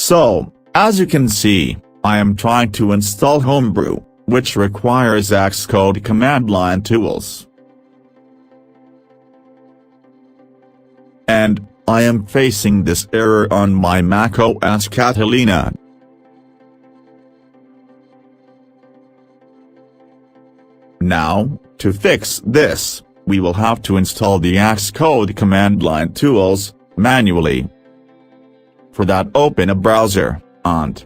So, as you can see, I am trying to install Homebrew, which requires Xcode command line tools. And I am facing this error on my macOS Catalina. Now, to fix this, we will have to install the Xcode command line tools manually. For that, open a browser, and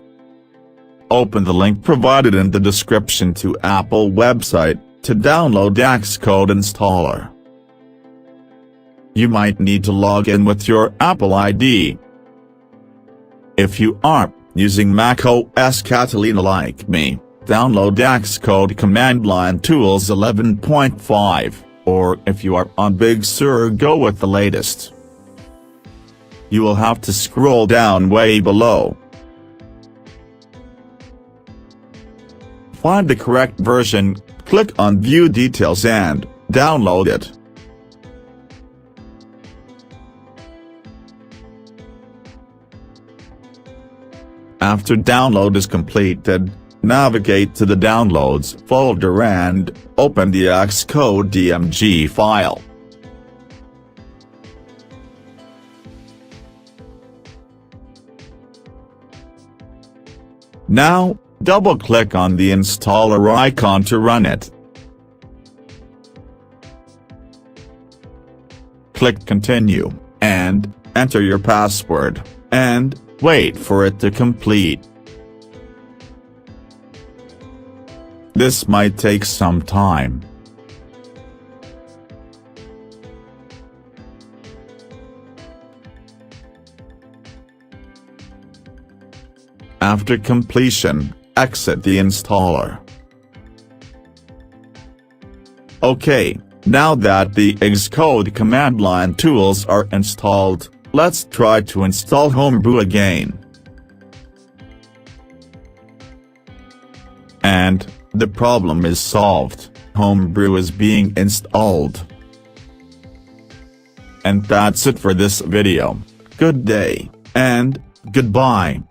open the link provided in the description to Apple website to download Xcode installer. You might need to log in with your Apple ID. If you are using macOS Catalina like me, download Xcode Command Line Tools 11.5, or if you are on Big Sur, go with the latest. You will have to scroll down way below. Find the correct version, click on View Details and download it. After download is completed, navigate to the Downloads folder and open the Xcode DMG file. Now, double-click on the installer icon to run it. Click Continue, and enter your password, and wait for it to complete. This might take some time. After completion, exit the installer. OK, now that the Xcode command line tools are installed, let's try to install Homebrew again. And the problem is solved, Homebrew is being installed. And that's it for this video. Good day, and goodbye.